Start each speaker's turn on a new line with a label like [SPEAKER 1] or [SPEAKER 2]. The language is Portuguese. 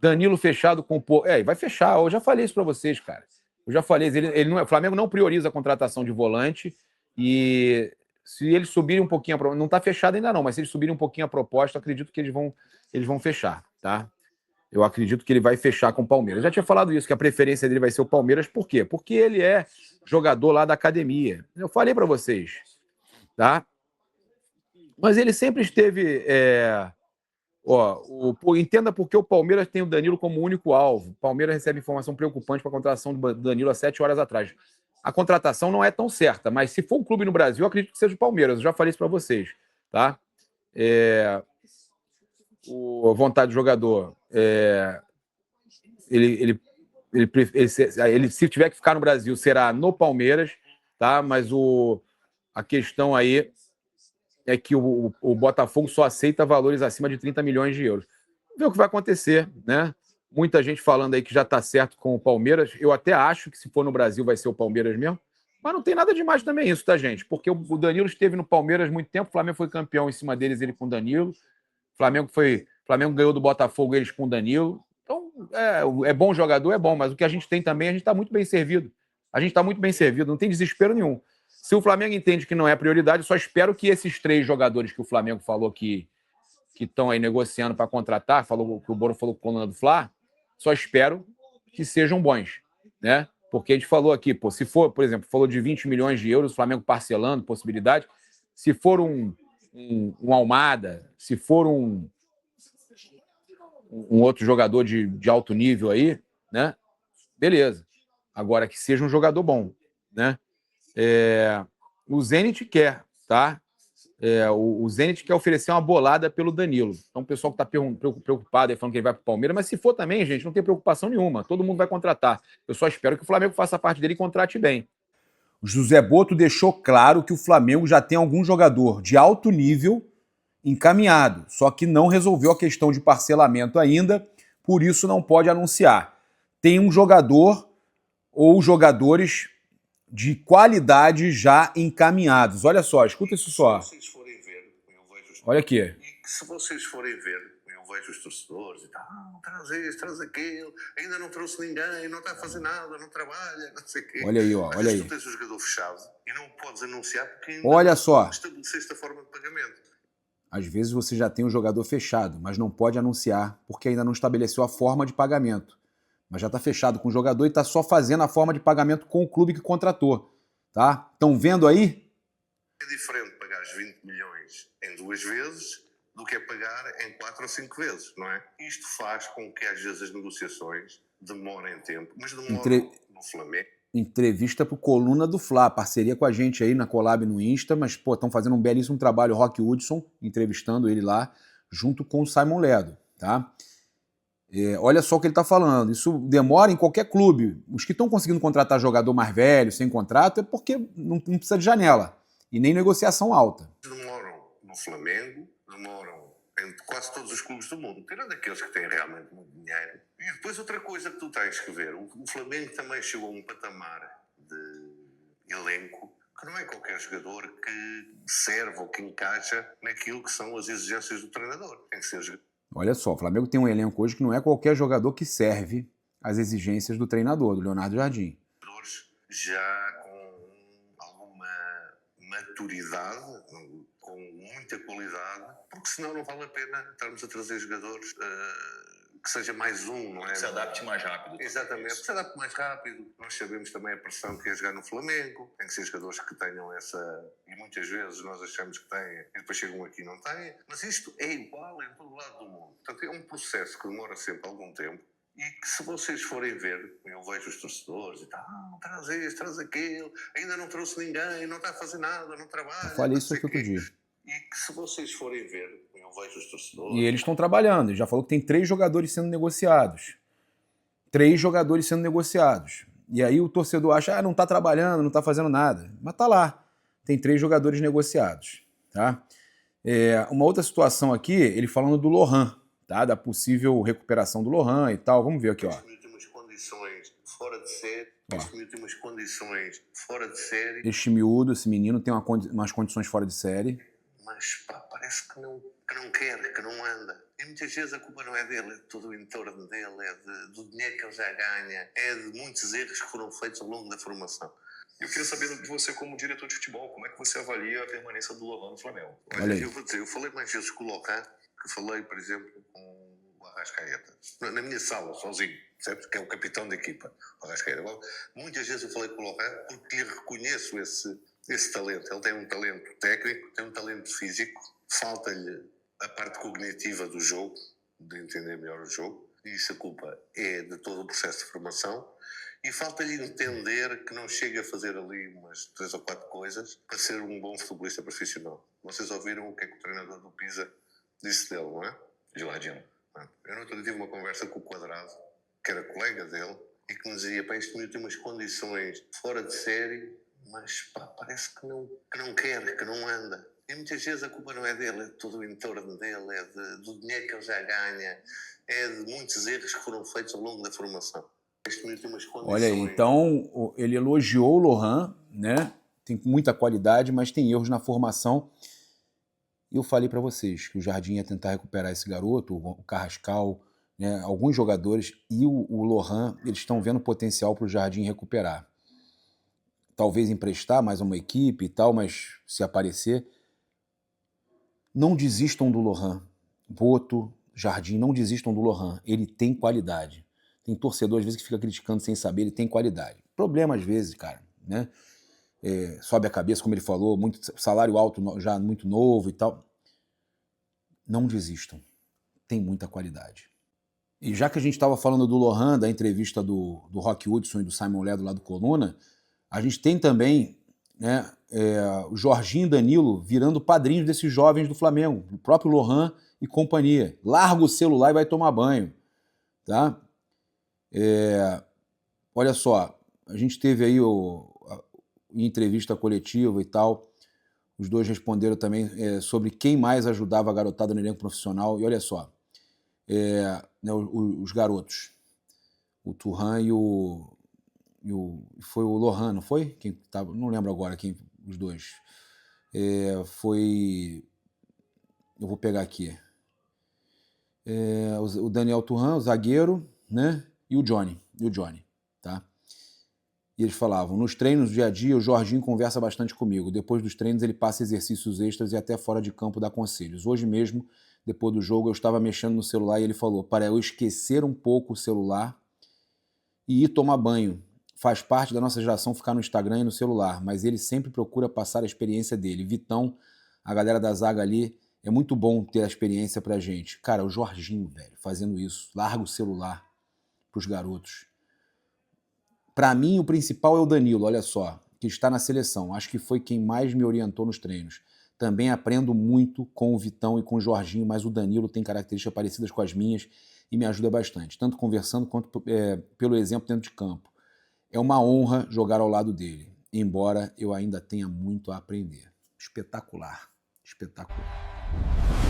[SPEAKER 1] Danilo fechado com o... vai fechar. Eu já falei isso para vocês, cara. Eu já falei, ele não, o Flamengo não prioriza a contratação de volante e se eles subirem um pouquinho, não está fechado ainda não, mas se eles subirem um pouquinho a proposta, acredito que eles vão fechar, tá? Eu acredito que ele vai fechar com o Palmeiras. Eu já tinha falado isso, que a preferência dele vai ser o Palmeiras, por quê? Porque ele é jogador lá da academia. Eu falei para vocês, tá? Mas ele sempre esteve... entenda porque o Palmeiras tem o Danilo como único alvo. O Palmeiras recebe informação preocupante para a contratação do Danilo há 7 horas atrás. A contratação não é tão certa, mas se for um clube no Brasil, eu acredito que seja o Palmeiras. Eu já falei isso para vocês, tá? A vontade do jogador, ele, se tiver que ficar no Brasil, será no Palmeiras, tá? Mas a questão aí é que o Botafogo só aceita valores acima de 30 milhões de euros. Vamos ver o que vai acontecer, né? Muita gente falando aí que já está certo com o Palmeiras. Eu até acho que se for no Brasil vai ser o Palmeiras mesmo. Mas não tem nada demais também isso, tá, gente? Porque o Danilo esteve no Palmeiras muito tempo, o Flamengo foi campeão em cima deles, ele com o Danilo. O Flamengo ganhou do Botafogo, eles com o Danilo. Então, é bom jogador, é bom, mas o que a gente tem também, a gente está muito bem servido. A gente está muito bem servido, não tem desespero nenhum. Se o Flamengo entende que não é prioridade, só espero que esses 3 jogadores que o Flamengo falou que estão aí negociando para contratar, que o Boro falou com a coluna do Fla, só espero que sejam bons, né? Porque a gente falou aqui, se for, por exemplo, falou de 20 milhões de euros, o Flamengo parcelando, possibilidade. Se for um Almada, se for um outro jogador de alto nível aí, né? Beleza. Agora que seja um jogador bom, né? O Zenit quer, tá? O Zenit quer oferecer uma bolada pelo Danilo. Então o pessoal que está preocupado aí falando que ele vai para o Palmeiras, mas se for também, gente, não tem preocupação nenhuma. Todo mundo vai contratar. Eu só espero que o Flamengo faça parte dele e contrate bem.
[SPEAKER 2] O José Boto deixou claro que o Flamengo já tem algum jogador de alto nível encaminhado, só que não resolveu a questão de parcelamento ainda, por isso não pode anunciar. Tem um jogador ou jogadores de qualidade já encaminhados. Olha só, escuta isso só.
[SPEAKER 3] Se vocês forem ver, eu vejo
[SPEAKER 2] Olha aqui.
[SPEAKER 3] E se vocês forem ver, eu vejo os torcedores e tal, traz isso, traz aquilo, ainda não trouxe ninguém, não está a fazer nada, não trabalha, não sei o quê.
[SPEAKER 2] Olha aí, ó, olha aí.
[SPEAKER 3] Tu tens o jogador fechado e não podes anunciar porque ainda
[SPEAKER 2] olha só.
[SPEAKER 3] não estabeleceste a forma de pagamento.
[SPEAKER 2] Às vezes você já tem o jogador fechado, mas não pode anunciar porque ainda não estabeleceu a forma de pagamento. Mas já está fechado com o jogador e está só fazendo a forma de pagamento com o clube que contratou. Tá? Estão vendo aí?
[SPEAKER 3] É diferente pagar os 20 milhões em 2 vezes do que é pagar em 4 ou 5 vezes, não é? Isto faz com que às vezes as negociações demorem tempo, mas demoram no Flamengo.
[SPEAKER 2] Entrevista pro Coluna do Fla, parceria com a gente aí na Collab no Insta, mas pô, estão fazendo um belíssimo trabalho, Rock Hudson, entrevistando ele lá, junto com o Simon Ledo, tá? Olha só o que ele tá falando, isso demora em qualquer clube. Os que estão conseguindo contratar jogador mais velho, sem contrato, é porque não precisa de janela, e nem negociação alta.
[SPEAKER 3] Demoram no Flamengo, demoram em quase todos os clubes do mundo, tirando aqueles que têm realmente muito dinheiro. E depois outra coisa que tu tens que ver, o Flamengo também chegou a um patamar de elenco que não é qualquer jogador que serve ou que encaixa naquilo que são as exigências do treinador. Tem que ser jogador.
[SPEAKER 2] Olha só, o Flamengo tem um elenco hoje que não é qualquer jogador que serve às exigências do treinador, do Leonardo Jardim.
[SPEAKER 3] Jogadores já com alguma maturidade, com muita qualidade, porque senão não vale a pena estarmos a trazer jogadores que seja mais um, não é?
[SPEAKER 4] Que se adapte mais rápido.
[SPEAKER 3] Exatamente, que se adapte mais rápido. Nós sabemos também a pressão que é jogar no Flamengo, tem que ser jogadores que tenham essa... E muitas vezes nós achamos que têm, e depois chegam aqui e não têm. Mas isto é igual em todo lado do mundo. Portanto, é um processo que demora sempre algum tempo. E que se vocês forem ver, eu vejo os torcedores e tal, traz isso, traz aquilo, ainda não trouxe ninguém, não está a fazer nada, não trabalha.
[SPEAKER 2] Eu falei isso aqui outro dia.
[SPEAKER 3] E que se vocês forem ver, eu vejo os torcedores...
[SPEAKER 2] E eles estão trabalhando, ele já falou que tem 3 jogadores sendo negociados. 3 jogadores sendo negociados. E aí o torcedor acha, não está trabalhando, não está fazendo nada. Mas tá lá, tem 3 jogadores negociados. Tá? Uma outra situação aqui, ele falando do Lohan, tá? Da possível recuperação do Lohan e tal. Vamos ver aqui, ó.
[SPEAKER 3] Tem umas condições fora de série. Tem umas condições fora de série.
[SPEAKER 2] Este miúdo, esse menino, tem umas condições fora de série.
[SPEAKER 3] Mas pá, parece parece que não quer, que não anda. E muitas vezes a culpa não é dele, é de todo o entorno dele, é do dinheiro que ele já ganha, é de muitos erros que foram feitos ao longo da formação.
[SPEAKER 4] Eu queria saber de você, como diretor de futebol, como é que você avalia a permanência do Lohan no Flamengo?
[SPEAKER 3] Olha, eu vou dizer, eu falei mais vezes com o Lohan que falei, por exemplo, com o Arrascaeta. Na minha sala, sozinho, certo? Que é o capitão da equipa, o Arrascaeta. Muitas vezes eu falei com o Lohan porque lhe reconheço esse talento. Ele tem um talento técnico, tem um talento físico, falta-lhe a parte cognitiva do jogo, de entender melhor o jogo, e isso a culpa é de todo o processo de formação. E falta-lhe entender que não chega a fazer ali umas 3 ou 4 coisas para ser um bom futebolista profissional. Vocês ouviram o que é que o treinador do Pisa disse dele, não é?
[SPEAKER 4] Gilardino.
[SPEAKER 3] Eu não tive uma conversa com o Quadrado, que era colega dele, e que me dizia, pá, este menino tem umas condições fora de série, mas pá, parece que não quer, que não anda. E muitas vezes a culpa não é dele, é de todo o entorno dele, é do dinheiro que ele já ganha, é de muitos erros que foram feitos ao longo da formação. Este menino tem umas condições...
[SPEAKER 2] Olha aí, então ele elogiou o Lohan, né? Tem muita qualidade, mas tem erros na formação. E eu falei para vocês que o Jardim ia tentar recuperar esse garoto, o Carrascal, né? Alguns jogadores, e o Lohan, eles estão vendo potencial para o Jardim recuperar. Talvez emprestar mais uma equipe e tal, mas se aparecer... Não desistam do Lohan. Boto, Jardim, não desistam do Lohan. Ele tem qualidade. Tem torcedor, às vezes, que fica criticando sem saber, ele tem qualidade. Problema, às vezes, cara, né? Sobe a cabeça, como ele falou, muito salário alto, já muito novo e tal. Não desistam. Tem muita qualidade. E já que a gente estava falando do Lohan, da entrevista do Rock Hudson e do Simon Ledo lá do Coluna, a gente tem também, né, o Jorginho e Danilo virando padrinhos desses jovens do Flamengo, o próprio Lohan e companhia. Larga o celular e vai tomar banho. Tá? Olha só, a gente teve aí em entrevista coletiva e tal, os dois responderam também sobre quem mais ajudava a garotada no elenco profissional. E olha só, né, os garotos, o Thuram foi o Lohan, não foi? Quem tava, não lembro agora quem, os dois. Foi... Eu vou pegar aqui. O Daniel Thuram, o zagueiro, né? E o Johnny, tá? E eles falavam, nos treinos do dia a dia, o Jorginho conversa bastante comigo. Depois dos treinos, ele passa exercícios extras e até fora de campo dá conselhos. Hoje mesmo, depois do jogo, eu estava mexendo no celular e ele falou, para eu esquecer um pouco o celular e ir tomar banho. Faz parte da nossa geração ficar no Instagram e no celular, mas ele sempre procura passar a experiência dele. Vitão, a galera da zaga ali, é muito bom ter a experiência pra gente. Cara, o Jorginho, velho, fazendo isso, larga o celular pros garotos. Pra mim, o principal é o Danilo, olha só, que está na seleção. Acho que foi quem mais me orientou nos treinos. Também aprendo muito com o Vitão e com o Jorginho, mas o Danilo tem características parecidas com as minhas e me ajuda bastante, tanto conversando quanto pelo exemplo dentro de campo. É uma honra jogar ao lado dele, embora eu ainda tenha muito a aprender. Espetacular, espetacular.